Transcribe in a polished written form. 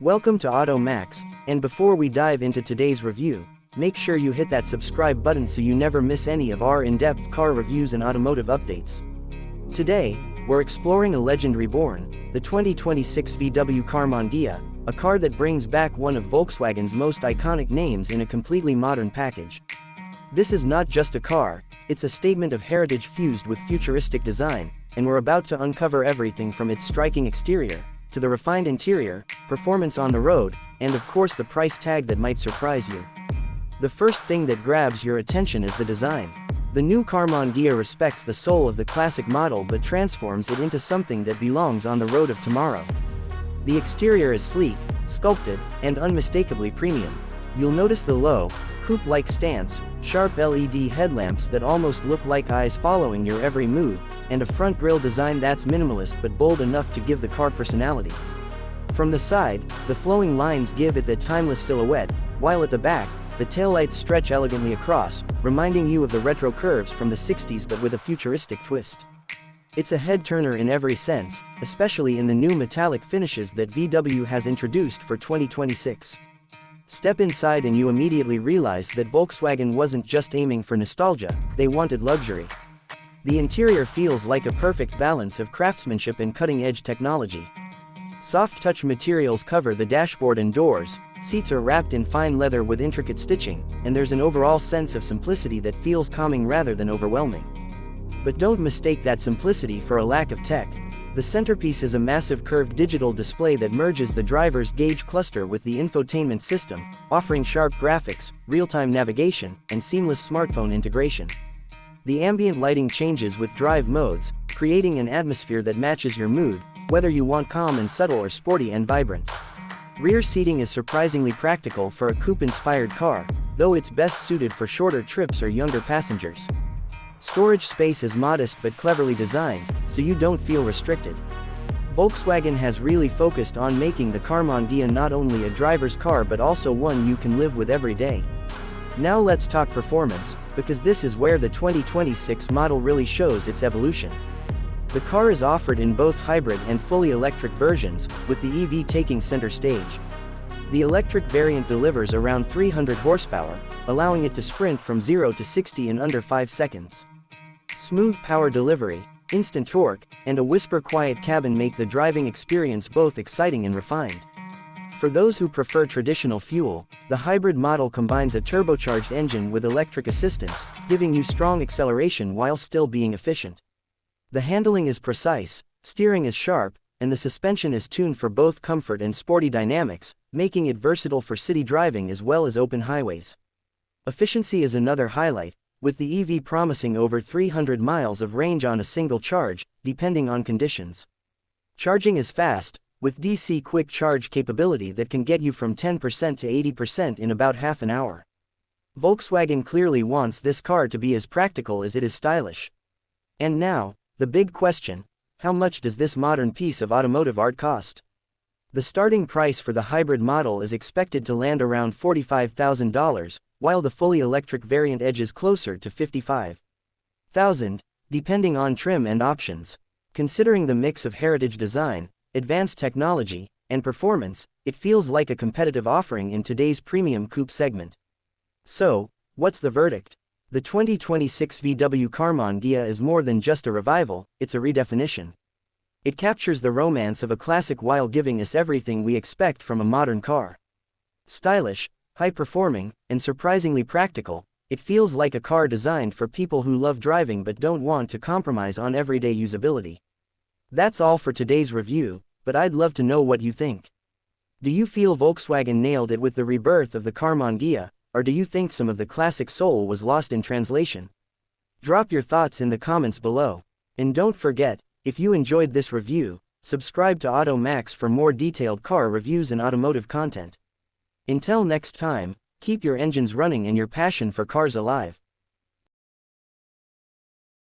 Welcome to Auto Max, and before we dive into today's review, make sure you hit that subscribe button so you never miss any of our in-depth car reviews and automotive updates. Today, we're exploring a legend reborn, the 2026 VW Karmann Ghia, a car that brings back one of Volkswagen's most iconic names in a completely modern package. This is not just a car, it's a statement of heritage fused with futuristic design, and we're about to uncover everything from its striking exterior, to the refined interior, performance on the road, and of course the price tag that might surprise you. The first thing that grabs your attention is the design. The new Karmann Ghia respects the soul of the classic model but transforms it into something that belongs on the road of tomorrow. The exterior is sleek, sculpted, and unmistakably premium. You'll notice the low, coupe-like stance, sharp LED headlamps that almost look like eyes following your every move, and a front grille design that's minimalist but bold enough to give the car personality. From the side, the flowing lines give it that timeless silhouette, while at the back, the taillights stretch elegantly across, reminding you of the retro curves from the 60s but with a futuristic twist. It's a head-turner in every sense, especially in the new metallic finishes that VW has introduced for 2026. Step inside and you immediately realize that Volkswagen wasn't just aiming for nostalgia, they wanted luxury. The interior feels like a perfect balance of craftsmanship and cutting-edge technology. Soft touch materials cover the dashboard and doors, seats are wrapped in fine leather with intricate stitching, and there's an overall sense of simplicity that feels calming rather than overwhelming. But don't mistake that simplicity for a lack of tech. The centerpiece is a massive curved digital display that merges the driver's gauge cluster with the infotainment system, offering sharp graphics, real-time navigation, and seamless smartphone integration. The ambient lighting changes with drive modes, creating an atmosphere that matches your mood, whether you want calm and subtle or sporty and vibrant. Rear seating is surprisingly practical for a coupe-inspired car, though it's best suited for shorter trips or younger passengers. Storage space is modest but cleverly designed, so you don't feel restricted. Volkswagen has really focused on making the Karmann Ghia not only a driver's car but also one you can live with every day. Now let's talk performance, because this is where the 2026 model really shows its evolution. The car is offered in both hybrid and fully electric versions, with the EV taking center stage. The electric variant delivers around 300 horsepower, allowing it to sprint from 0 to 60 in under 5 seconds. Smooth power delivery, instant torque, and a whisper-quiet cabin make the driving experience both exciting and refined. For those who prefer traditional fuel, the hybrid model combines a turbocharged engine with electric assistance, giving you strong acceleration while still being efficient. The handling is precise, steering is sharp, and the suspension is tuned for both comfort and sporty dynamics, making it versatile for city driving as well as open highways. Efficiency is another highlight, with the EV promising over 300 miles of range on a single charge, depending on conditions. Charging is fast, with DC quick charge capability that can get you from 10% to 80% in about half an hour. Volkswagen clearly wants this car to be as practical as it is stylish. And now, the big question: how much does this modern piece of automotive art cost? The starting price for the hybrid model is expected to land around $45,000, while the fully electric variant edges closer to $55,000, depending on trim and options. Considering the mix of heritage design, advanced technology, and performance, it feels like a competitive offering in today's premium coupe segment. So, what's the verdict? The 2026 VW Karmann Ghia is more than just a revival, it's a redefinition. It captures the romance of a classic while giving us everything we expect from a modern car. Stylish, high-performing, and surprisingly practical, it feels like a car designed for people who love driving but don't want to compromise on everyday usability. That's all for today's review, but I'd love to know what you think. Do you feel Volkswagen nailed it with the rebirth of the Karmann Ghia, or do you think some of the classic soul was lost in translation? Drop your thoughts in the comments below. And don't forget, if you enjoyed this review, subscribe to Auto Max for more detailed car reviews and automotive content. Until next time, keep your engines running and your passion for cars alive.